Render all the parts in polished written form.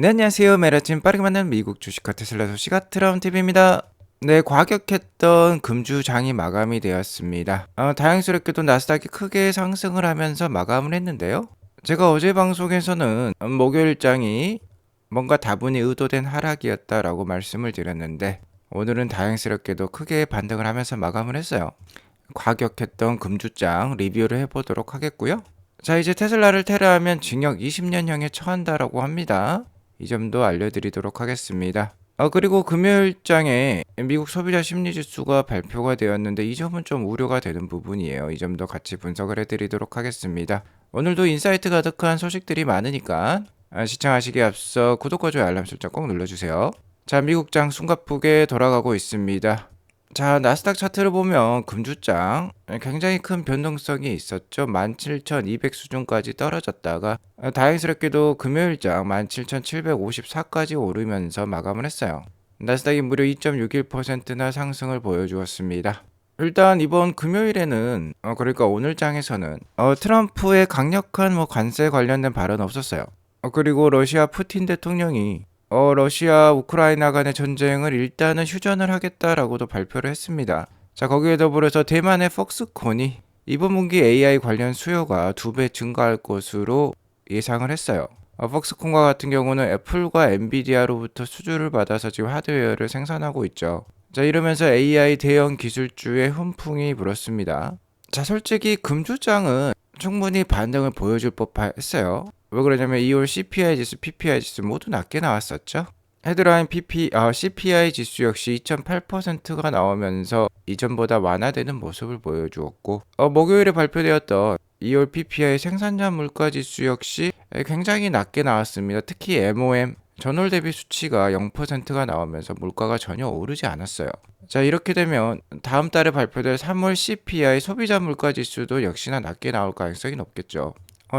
네, 안녕하세요. 매일 아침 빠르게 만나는 미국 주식과 테슬라 소식가 트럼TV입니다. 네, 과격했던 금주장이 마감이 되었습니다. 다행스럽게도 나스닥이 크게 상승을 하면서 마감을 했는데요. 제가 어제 방송에서는 목요일장이 뭔가 다분히 의도된 하락이었다라고 말씀을 드렸는데 오늘은 다행스럽게도 크게 반등을 하면서 마감을 했어요. 과격했던 금주장 리뷰를 해보도록 하겠고요. 자, 이제 테슬라를 테러하면 징역 20년형에 처한다라고 합니다. 이 점도 알려드리도록 하겠습니다. 그리고 금요일장에 미국 소비자 심리지수가 발표가 되었는데 이 점은 좀 우려가 되는 부분이에요. 이 점도 같이 분석을 해드리도록 하겠습니다. 오늘도 인사이트 가득한 소식들이 많으니까 시청하시기에 앞서 구독과 좋아요 알람 설정 꼭 눌러주세요. 자, 미국장 숨가쁘게 돌아가고 있습니다. 자, 나스닥 차트를 보면 금주장 굉장히 큰 변동성이 있었죠. 17,200 수준까지 떨어졌다가 다행스럽게도 금요일장 17,754까지 오르면서 마감을 했어요. 나스닥이 무려 2.61%나 상승을 보여주었습니다. 일단 이번 금요일에는 그러니까 오늘 장에서는 트럼프의 강력한 관세 관련된 발언 없었어요. 그리고 러시아 푸틴 대통령이 러시아 우크라이나 간의 전쟁을 일단은 휴전을 하겠다라고도 발표를 했습니다. 자, 거기에 더불어서 대만의 폭스콘이 이번 분기 AI 관련 수요가 2배 증가할 것으로 예상을 했어요. 폭스콘과 같은 경우는 애플과 엔비디아로부터 수주를 받아서 지금 하드웨어를 생산하고 있죠. 자, 이러면서 AI 대형 기술주에 훈풍이 불었습니다. 자, 솔직히 금주장은 충분히 반등을 보여줄 법했어요. 왜 그러냐면 2월 CPI 지수, PPI 지수 모두 낮게 나왔었죠. 헤드라인 CPI 지수 역시 2.8%가 나오면서 이전보다 완화되는 모습을 보여주었고 목요일에 발표되었던 2월 PPI 생산자 물가 지수 역시 굉장히 낮게 나왔습니다. 특히 MOM 전월 대비 수치가 0%가 나오면서 물가가 전혀 오르지 않았어요. 자, 이렇게 되면 다음 달에 발표될 3월 CPI 소비자 물가 지수도 역시나 낮게 나올 가능성이 높겠죠.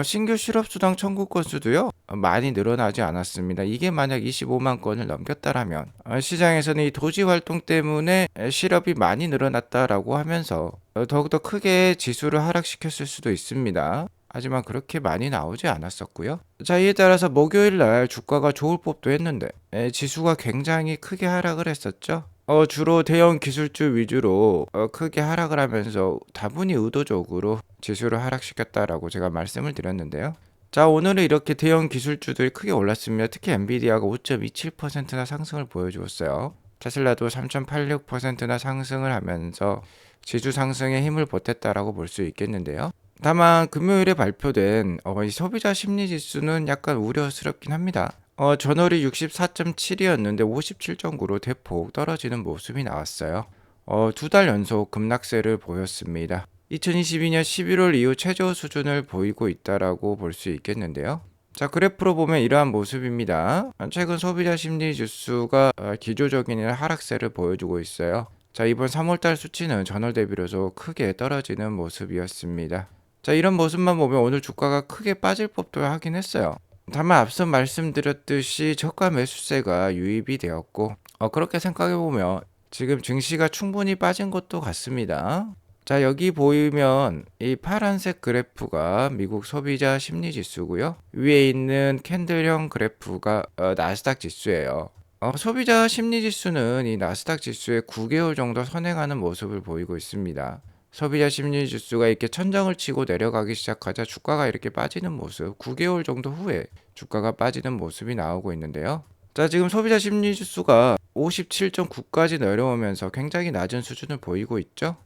신규 실업수당 청구 건수도요 많이 늘어나지 않았습니다. 이게 만약 25만 건을 넘겼다라면 시장에서는 이 도지 활동 때문에 실업이 많이 늘어났다라고 하면서 더욱더 크게 지수를 하락시켰을 수도 있습니다. 하지만 그렇게 많이 나오지 않았었고요. 자, 이에 따라서 목요일 날 주가가 좋을 법도 했는데 지수가 굉장히 크게 하락을 했었죠. 주로 대형 기술주 위주로 크게 하락을 하면서 다분히 의도적으로 지수를 하락시켰다라고 제가 말씀을 드렸는데요. 자, 오늘은 이렇게 대형 기술주들이 크게 올랐습니다. 특히 엔비디아가 5.27%나 상승을 보여주었어요. 테슬라도 3.86%나 상승을 하면서 지수 상승에 힘을 보탰다라고 볼 수 있겠는데요. 다만 금요일에 발표된 이 소비자 심리 지수는 약간 우려스럽긴 합니다. 전월이 64.7이었는데 57.9로 대폭 떨어지는 모습이 나왔어요. 2달 연속 급락세를 보였습니다. 2022년 11월 이후 최저 수준을 보이고 있다라고 볼 수 있겠는데요. 자, 그래프로 보면 이러한 모습입니다. 최근 소비자 심리 지수가 기조적인 하락세를 보여주고 있어요. 자, 이번 3월달 수치는 전월 대비로서 크게 떨어지는 모습이었습니다. 자, 이런 모습만 보면 오늘 주가가 크게 빠질 법도 하긴 했어요. 다만 앞서 말씀드렸듯이 저가 매수세가 유입이 되었고 그렇게 생각해보면 지금 증시가 충분히 빠진 것도 같습니다. 자, 여기 보이면 이 파란색 그래프가 미국 소비자 심리 지수고요. 위에 있는 캔들형 그래프가 나스닥 지수예요. 소비자 심리 지수는 이 나스닥 지수의 9개월 정도 선행하는 모습을 보이고 있습니다. 소비자 심리 지수가 이렇게 천장을 치고 내려가기 시작하자 주가가 이렇게 빠지는 모습, 9개월 정도 후에 주가가 빠지는 모습이 나오고 있는데요. 자, 지금 소비자 심리 지수가 57.9까지 내려오면서 굉장히 낮은 수준을 보이고 있죠.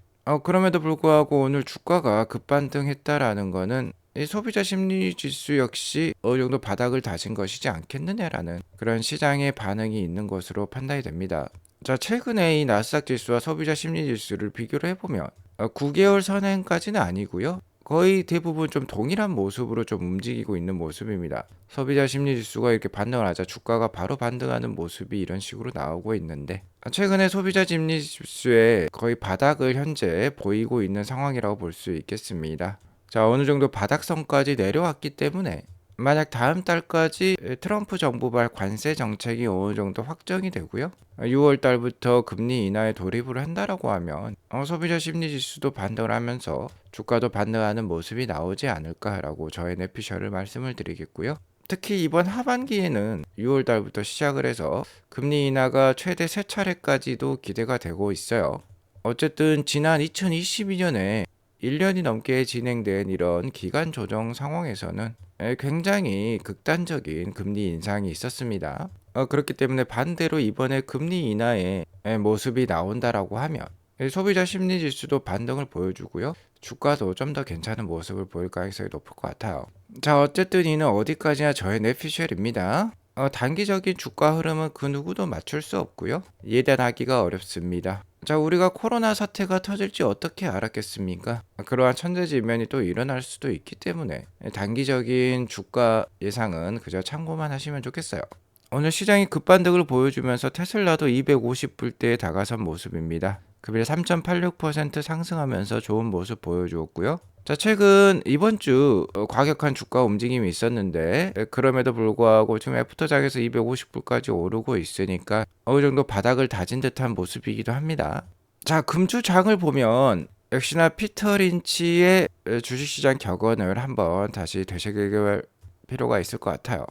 그럼에도 불구하고 오늘 주가가 급반등했다라는 거는 이 소비자 심리 지수 역시 어느 정도 바닥을 다진 것이지 않겠느냐라는 그런 시장의 반응이 있는 것으로 판단이 됩니다. 자, 최근에 이 나스닥 지수와 소비자 심리 지수를 비교를 해보면 9개월 선행까지는 아니고요. 거의 대부분 좀 동일한 모습으로 좀 움직이고 있는 모습입니다. 소비자 심리 지수가 이렇게 반등을 하자 주가가 바로 반등하는 모습이 이런 식으로 나오고 있는데 최근에 소비자 심리 지수의 거의 바닥을 현재 보이고 있는 상황이라고 볼 수 있겠습니다. 자, 어느 정도 바닥선까지 내려왔기 때문에 만약 다음 달까지 트럼프 정부발 관세 정책이 어느 정도 확정이 되고요. 6월 달부터 금리 인하에 돌입을 한다라고 하면 소비자 심리 지수도 반등을 하면서 주가도 반등하는 모습이 나오지 않을까라고 저의 내피셜을 말씀을 드리겠고요. 특히 이번 하반기에는 6월 달부터 시작을 해서 금리 인하가 최대 3차례까지도 기대가 되고 있어요. 어쨌든 지난 2022년에 1년이 넘게 진행된 이런 기간 조정 상황에서는 굉장히 극단적인 금리 인상이 있었습니다. 그렇기 때문에 반대로 이번에 금리 인하의 모습이 나온다라고 하면 소비자 심리 지수도 반등을 보여주고요. 주가도 좀 더 괜찮은 모습을 보일 가능성이 높을 것 같아요. 자, 어쨌든 이는 어디까지나 저의 뇌피셜입니다. 단기적인 주가 흐름은 그 누구도 맞출 수 없고요. 예단하기가 어렵습니다. 자, 우리가 코로나 사태가 터질지 어떻게 알았겠습니까? 그러한 천재지변이 또 일어날 수도 있기 때문에 단기적인 주가 예상은 그저 참고만 하시면 좋겠어요. 오늘 시장이 급반등을 보여주면서 테슬라도 250불대에 다가선 모습입니다. 급일 3.86% 상승하면서 좋은 모습 보여주었고요. 자, 최근 이번 주 과격한 주가 움직임이 있었는데 그럼에도 불구하고 지금 애프터장에서 250불까지 오르고 있으니까 어느 정도 바닥을 다진 듯한 모습이기도 합니다. 자, 금주장을 보면 역시나 피터 린치의 주식시장 격언을 한번 다시 되새길 필요가 있을 것 같아요.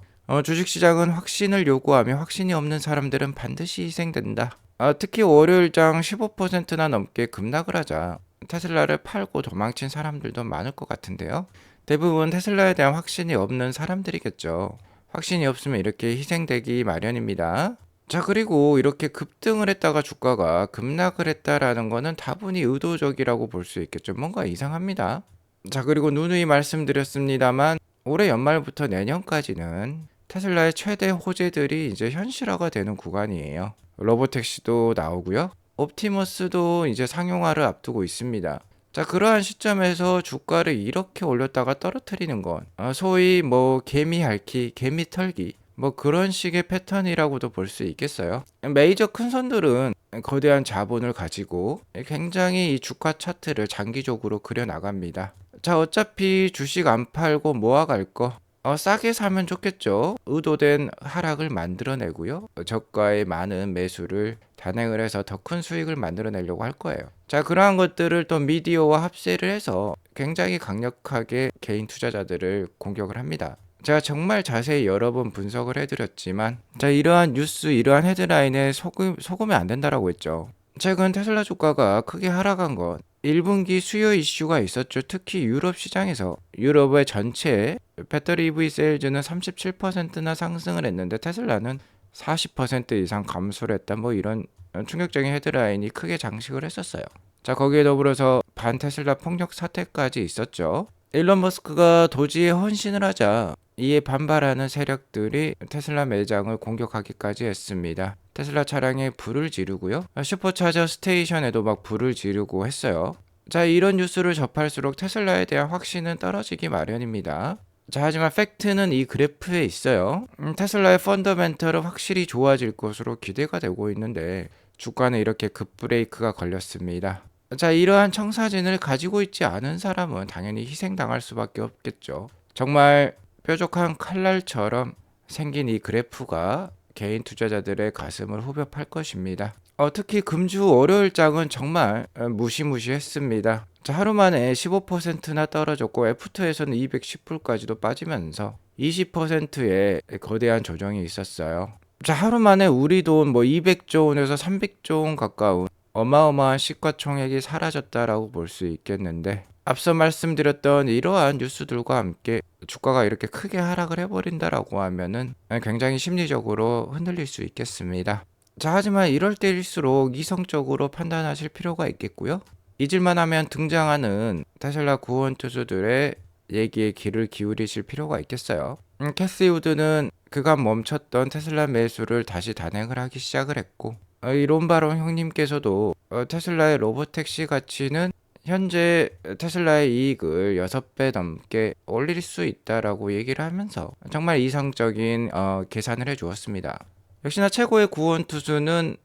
주식시장은 확신을 요구하며 확신이 없는 사람들은 반드시 희생된다. 특히 월요일장 15%나 넘게 급락을 하자 테슬라를 팔고 도망친 사람들도 많을 것 같은데요. 대부분 테슬라에 대한 확신이 없는 사람들이겠죠. 확신이 없으면 이렇게 희생되기 마련입니다. 자, 그리고 이렇게 급등을 했다가 주가가 급락을 했다라는 거는 다분히 의도적이라고 볼 수 있겠죠. 뭔가 이상합니다. 자, 그리고 누누이 말씀드렸습니다만 올해 연말부터 내년까지는 테슬라의 최대 호재들이 이제 현실화가 되는 구간이에요. 로보택시도 나오고요. 옵티머스도 이제 상용화를 앞두고 있습니다. 자, 그러한 시점에서 주가를 이렇게 올렸다가 떨어뜨리는 건 소위 뭐 개미 핥기, 개미 털기 뭐 그런 식의 패턴이라고도 볼 수 있겠어요. 메이저 큰 손들은 거대한 자본을 가지고 굉장히 이 주가 차트를 장기적으로 그려 나갑니다. 자, 어차피 주식 안 팔고 모아갈 거 싸게 사면 좋겠죠. 의도된 하락을 만들어내고요. 저가의 많은 매수를 단행을 해서 더 큰 수익을 만들어내려고 할 거예요. 자, 그러한 것들을 또 미디어와 합세를 해서 굉장히 강력하게 개인 투자자들을 공격을 합니다. 제가 정말 자세히 여러 번 분석을 해드렸지만 자, 이러한 뉴스, 이러한 헤드라인에 속으면 안 된다라고 했죠. 최근 테슬라 주가가 크게 하락한 건 1분기 수요 이슈가 있었죠. 특히 유럽 시장에서 유럽의 전체 배터리 EV 세일즈는 37%나 상승을 했는데 테슬라는 40% 이상 감소를 했다. 뭐 이런 충격적인 헤드라인이 크게 장식을 했었어요. 자, 거기에 더불어서 반테슬라 폭력 사태까지 있었죠. 일론 머스크가 도지에 헌신을 하자 이에 반발하는 세력들이 테슬라 매장을 공격하기까지 했습니다. 테슬라 차량에 불을 지르고요. 슈퍼차저 스테이션에도 막 불을 지르고 했어요. 자, 이런 뉴스를 접할수록 테슬라에 대한 확신은 떨어지기 마련입니다. 자, 하지만 팩트는 이 그래프에 있어요. 테슬라의 펀더멘털은 확실히 좋아질 것으로 기대가 되고 있는데 주가는 이렇게 급브레이크가 걸렸습니다. 자, 이러한 청사진을 가지고 있지 않은 사람은 당연히 희생당할 수밖에 없겠죠. 정말 뾰족한 칼날처럼 생긴 이 그래프가 개인 투자자들의 가슴을 후벼 팔 것입니다. 특히 금주 월요일장은 정말 무시무시했습니다. 자, 하루 만에 15%나 떨어졌고 F2에서는 210불까지도 빠지면서 20%의 거대한 조정이 있었어요. 자, 하루 만에 우리 돈 뭐 200조 원에서 300조 원 가까운 어마어마한 시가총액이 사라졌다라고 볼 수 있겠는데 앞서 말씀드렸던 이러한 뉴스들과 함께 주가가 이렇게 크게 하락을 해버린다라고 하면은 굉장히 심리적으로 흔들릴 수 있겠습니다. 자, 하지만 이럴 때일수록 이성적으로 판단하실 필요가 있겠고요. 잊을만 하면 등장하는 테슬라 구원 투수들의 얘기에 귀를 기울이실 필요가 있겠어요. 캐시 우드는 그간 멈췄던 테슬라 매수를 다시 단행을 하기 시작을 했고 이 론바론 형님께서도 테슬라의 로보택시 가치는 현재 테슬라의 이익을 6배 넘게 올릴 수 있다라고 얘기를 하면서 정말 이상적인 계산을 해주었습니다. 역시나 최고의 구원 투수는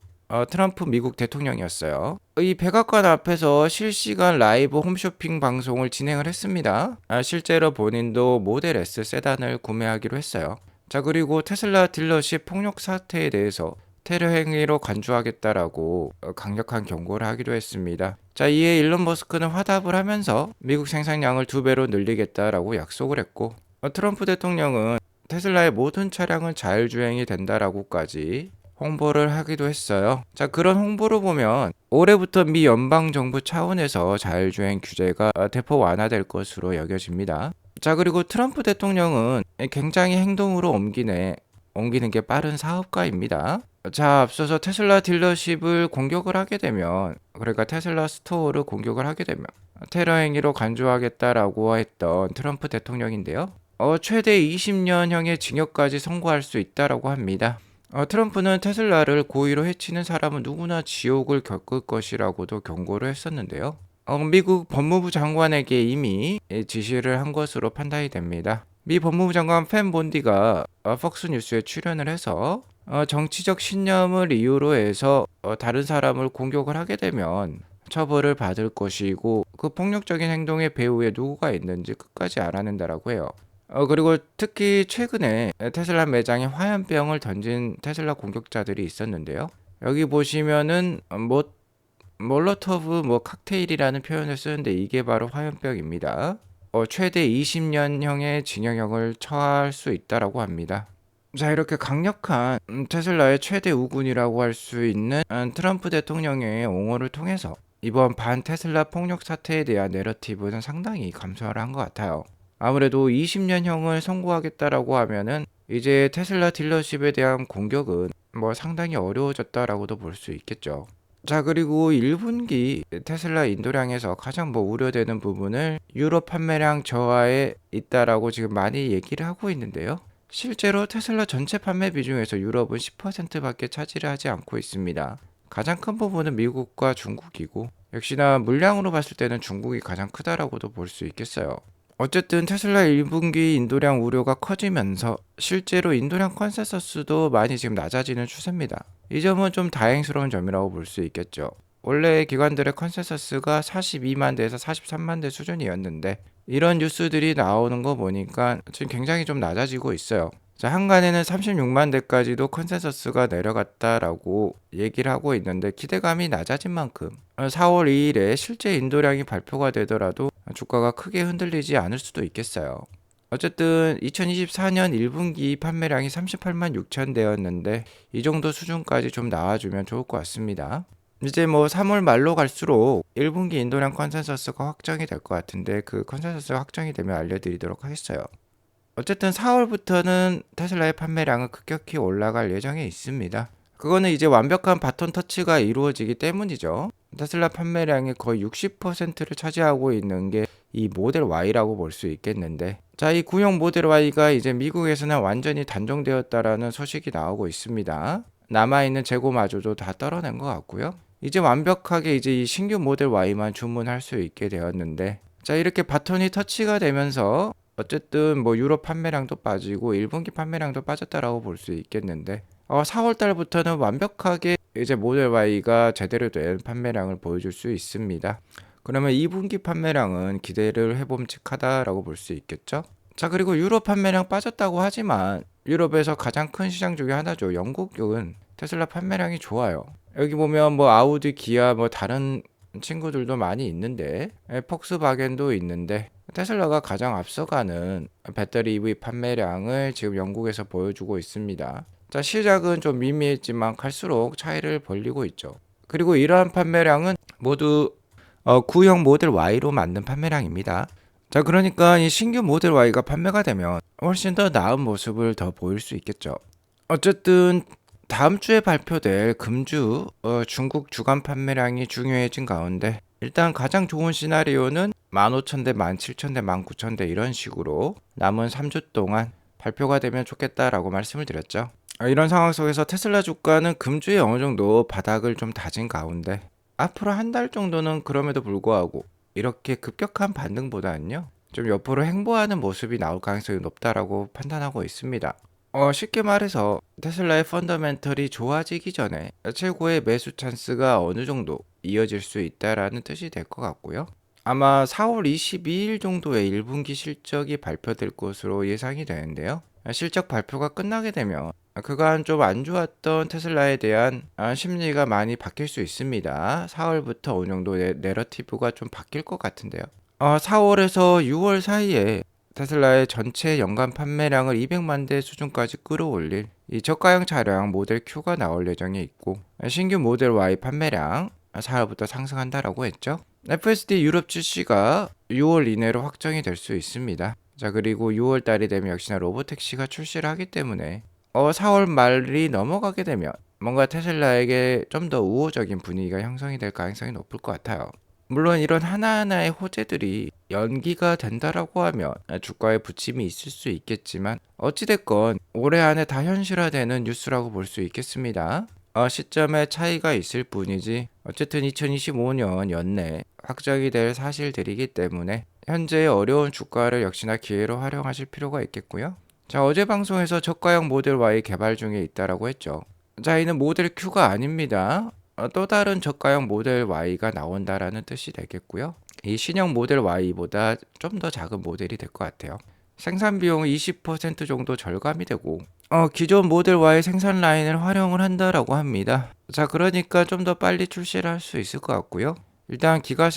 트럼프 미국 대통령이었어요. 이 백악관 앞에서 실시간 라이브 홈쇼핑 방송을 진행을 했습니다. 실제로 본인도 모델 S 세단을 구매하기로 했어요. 자, 그리고 테슬라 딜러십 폭력 사태에 대해서 테러 행위로 간주하겠다라고 강력한 경고를 하기도 했습니다. 자, 이에 일론 머스크는 화답을 하면서 미국 생산량을 2배로 늘리겠다라고 약속을 했고 트럼프 대통령은 테슬라의 모든 차량은 자율주행이 된다라고까지 홍보를 하기도 했어요. 자, 그런 홍보를 보면 올해부터 미 연방정부 차원에서 자율주행 규제가 대폭 완화될 것으로 여겨집니다. 자, 그리고 트럼프 대통령은 굉장히 행동으로 옮기는 게 빠른 사업가입니다. 자, 앞서서 테슬라 딜러십을 공격을 하게 되면, 그러니까 테슬라 스토어를 공격을 하게 되면 테러 행위로 간주하겠다라고 했던 트럼프 대통령인데요. 최대 20년형의 징역까지 선고할 수 있다라고 합니다. 트럼프는 테슬라를 고의로 해치는 사람은 누구나 지옥을 겪을 것이라고도 경고를 했었는데요. 미국 법무부 장관에게 이미 지시를 한 것으로 판단이 됩니다. 미 법무부 장관 팬 본디가 폭스뉴스에 출연을 해서 정치적 신념을 이유로 해서 다른 사람을 공격을 하게 되면 처벌을 받을 것이고 그 폭력적인 행동의 배후에 누구가 있는지 끝까지 알아낸다라고 해요. 그리고 특히 최근에 테슬라 매장에 화염병을 던진 테슬라 공격자들이 있었는데요. 여기 보시면은 몰로토브 칵테일이라는 표현을 쓰는데 이게 바로 화염병입니다. 최대 20년형의 징역형을 처할 수 있다라고 합니다. 자, 이렇게 강력한 테슬라의 최대 우군이라고 할 수 있는 트럼프 대통령의 옹호를 통해서 이번 반 테슬라 폭력 사태에 대한 내러티브는 상당히 감소를 한 것 같아요. 아무래도 20년형을 선고하겠다라고 하면은 이제 테슬라 딜러십에 대한 공격은 상당히 어려워졌다라고도 볼 수 있겠죠. 자, 그리고 1분기 테슬라 인도량에서 가장 우려되는 부분을 유럽 판매량 저하에 있다라고 지금 많이 얘기를 하고 있는데요. 실제로 테슬라 전체 판매 비중에서 유럽은 10%밖에 차지를 하지 않고 있습니다. 가장 큰 부분은 미국과 중국이고 역시나 물량으로 봤을 때는 중국이 가장 크다라고도 볼 수 있겠어요. 어쨌든 테슬라 1분기 인도량 우려가 커지면서 실제로 인도량 컨센서스도 많이 지금 낮아지는 추세입니다. 이 점은 좀 다행스러운 점이라고 볼 수 있겠죠. 원래 기관들의 컨센서스가 42만 대에서 43만 대 수준이었는데 이런 뉴스들이 나오는 거 보니까 지금 굉장히 좀 낮아지고 있어요. 자, 한간에는 36만 대까지도 컨센서스가 내려갔다라고 얘기를 하고 있는데 기대감이 낮아진 만큼 4월 2일에 실제 인도량이 발표가 되더라도 주가가 크게 흔들리지 않을 수도 있겠어요. 어쨌든 2024년 1분기 판매량이 38만 6천 대였는데 이 정도 수준까지 좀 나와주면 좋을 것 같습니다. 이제 3월 말로 갈수록 1분기 인도량 컨센서스가 확정이 될 것 같은데 그 컨센서스가 확정이 되면 알려드리도록 하겠어요. 어쨌든 4월부터는 테슬라의 판매량은 급격히 올라갈 예정에 있습니다. 그거는 이제 완벽한 바톤 터치가 이루어지기 때문이죠. 테슬라 판매량의 거의 60%를 차지하고 있는 게 이 모델 Y라고 볼 수 있겠는데, 자, 이 구형 모델 Y가 이제 미국에서는 완전히 단종되었다라는 소식이 나오고 있습니다. 남아있는 재고마저도 다 떨어낸 것 같고요. 이제 완벽하게 이제 이 신규 모델 Y만 주문할 수 있게 되었는데, 자, 이렇게 바톤이 터치가 되면서 어쨌든 유럽 판매량도 빠지고 1분기 판매량도 빠졌다라고 볼 수 있겠는데 4월 달부터는 완벽하게 이제 모델 Y가 제대로 된 판매량을 보여줄 수 있습니다. 그러면 2분기 판매량은 기대를 해봄직하다라고 볼 수 있겠죠. 자, 그리고 유럽 판매량 빠졌다고 하지만 유럽에서 가장 큰 시장 중에 하나죠. 영국은 테슬라 판매량이 좋아요. 여기 보면 아우디, 기아 다른 친구들도 많이 있는데 폭스바겐도 있는데 테슬라가 가장 앞서가는 배터리 EV 판매량을 지금 영국에서 보여주고 있습니다. 자, 시작은 좀 미미했지만 갈수록 차이를 벌리고 있죠. 그리고 이러한 판매량은 모두 구형 모델 Y로 만든 판매량입니다. 자, 그러니까 이 신규 모델 Y가 판매가 되면 훨씬 더 나은 모습을 더 보일 수 있겠죠. 어쨌든 다음 주에 발표될 금주 중국 주간 판매량이 중요해진 가운데 일단 가장 좋은 시나리오는 15,000대, 17,000대, 19,000대 이런 식으로 남은 3주 동안 발표가 되면 좋겠다라고 말씀을 드렸죠. 이런 상황 속에서 테슬라 주가는 금주에 어느 정도 바닥을 좀 다진 가운데 앞으로 한 달 정도는 그럼에도 불구하고 이렇게 급격한 반등보다는요 좀 옆으로 행보하는 모습이 나올 가능성이 높다라고 판단하고 있습니다. 쉽게 말해서 테슬라의 펀더멘털이 좋아지기 전에 최고의 매수 찬스가 어느 정도 이어질 수 있다라는 뜻이 될 것 같고요. 아마 4월 22일 정도에 1분기 실적이 발표될 것으로 예상이 되는데요. 실적 발표가 끝나게 되면 그간 좀 안 좋았던 테슬라에 대한 심리가 많이 바뀔 수 있습니다. 4월부터 어느 정도 내러티브가 좀 바뀔 것 같은데요. 4월에서 6월 사이에 테슬라의 전체 연간 판매량을 200만 대 수준까지 끌어올릴 이 저가형 차량 모델 Q가 나올 예정에 있고, 신규 모델 Y 판매량 4월부터 상승한다라고 했죠. FSD 유럽 출시가 6월 이내로 확정이 될 수 있습니다. 자, 그리고 6월 달이 되면 역시나 로보택시가 출시를 하기 때문에 4월 말이 넘어가게 되면 뭔가 테슬라에게 좀 더 우호적인 분위기가 형성이 될 가능성이 높을 것 같아요. 물론 이런 하나하나의 호재들이 연기가 된다라고 하면 주가에 부침이 있을 수 있겠지만, 어찌됐건 올해 안에 다 현실화되는 뉴스라고 볼 수 있겠습니다. 시점에 차이가 있을 뿐이지 어쨌든 2025년 연내 확정이 될 사실들이기 때문에 현재의 어려운 주가를 역시나 기회로 활용하실 필요가 있겠고요. 자, 어제 방송에서 저가형 모델 Y 개발 중에 있다라고 했죠. 자, 이는 모델 Q가 아닙니다. 또 다른 저가형 모델 Y가 나온다라는 뜻이 되겠고요. 이 신형 모델 Y보다 좀 더 작은 모델이 될 것 같아요. 생산 비용 20% 정도 절감이 되고, 기존 모델 Y 생산 라인을 활용을 한다라고 합니다. 자, 그러니까 좀 더 빨리 출시를 할 수 있을 것 같고요. 일단 기가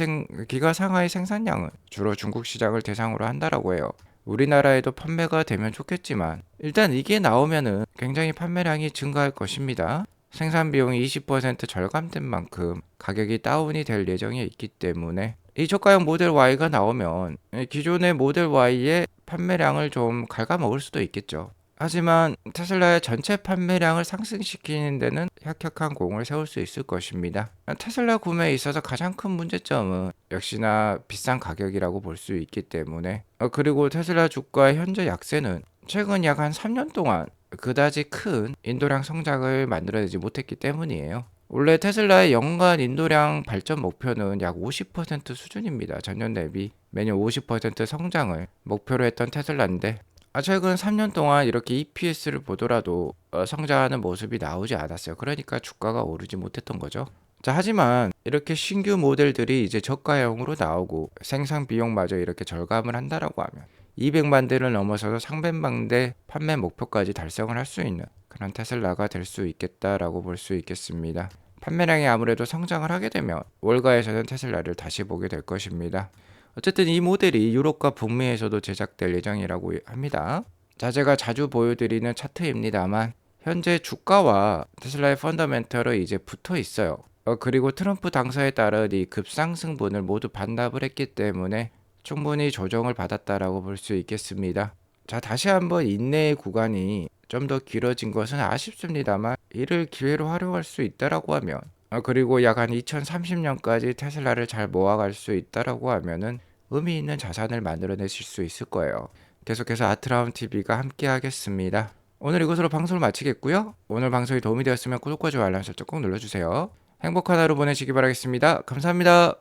상하의 생산량은 주로 중국 시장을 대상으로 한다라고 해요. 우리나라에도 판매가 되면 좋겠지만 일단 이게 나오면은 굉장히 판매량이 증가할 것입니다. 생산 비용이 20% 절감된 만큼 가격이 다운이 될 예정에 있기 때문에 이 저가형 모델 Y가 나오면 기존의 모델 Y의 판매량을 좀 갉아먹을 수도 있겠죠. 하지만 테슬라의 전체 판매량을 상승시키는 데는 혁혁한 공을 세울 수 있을 것입니다. 테슬라 구매에 있어서 가장 큰 문제점은 역시나 비싼 가격이라고 볼 수 있기 때문에, 그리고 테슬라 주가의 현재 약세는 최근 약 한 3년 동안 그다지 큰 인도량 성장을 만들어내지 못했기 때문이에요. 원래 테슬라의 연간 인도량 발전 목표는 약 50% 수준입니다. 전년 대비 매년 50% 성장을 목표로 했던 테슬라인데, 최근 3년 동안 이렇게 EPS를 보더라도 성장하는 모습이 나오지 않았어요. 그러니까 주가가 오르지 못했던 거죠. 자, 하지만 이렇게 신규 모델들이 이제 저가형으로 나오고 생산 비용마저 이렇게 절감을 한다라고 하면 200만 대를 넘어서서 300만 대 판매 목표까지 달성을 할 수 있는 그런 테슬라가 될 수 있겠다라고 볼 수 있겠습니다. 판매량이 아무래도 성장을 하게 되면 월가에서는 테슬라를 다시 보게 될 것입니다. 어쨌든 이 모델이 유럽과 북미에서도 제작될 예정이라고 합니다. 자, 제가 자주 보여드리는 차트입니다만 현재 주가와 테슬라의 펀더멘털이 이제 붙어 있어요. 그리고 트럼프 당사에 따른 이 급상승분을 모두 반납을 했기 때문에 충분히 조정을 받았다라고 볼 수 있겠습니다. 자, 다시 한번 인내의 구간이 좀 더 길어진 것은 아쉽습니다만 이를 기회로 활용할 수 있다라고 하면, 그리고 약 한 2030년까지 테슬라를 잘 모아갈 수 있다라고 하면은 의미 있는 자산을 만들어내실 수 있을 거예요. 계속해서 아트라운 TV가 함께 하겠습니다. 오늘 이것으로 방송을 마치겠고요. 오늘 방송이 도움이 되었으면 구독과 좋아요 알람 설정 꼭 눌러주세요. 행복한 하루 보내시기 바라겠습니다. 감사합니다.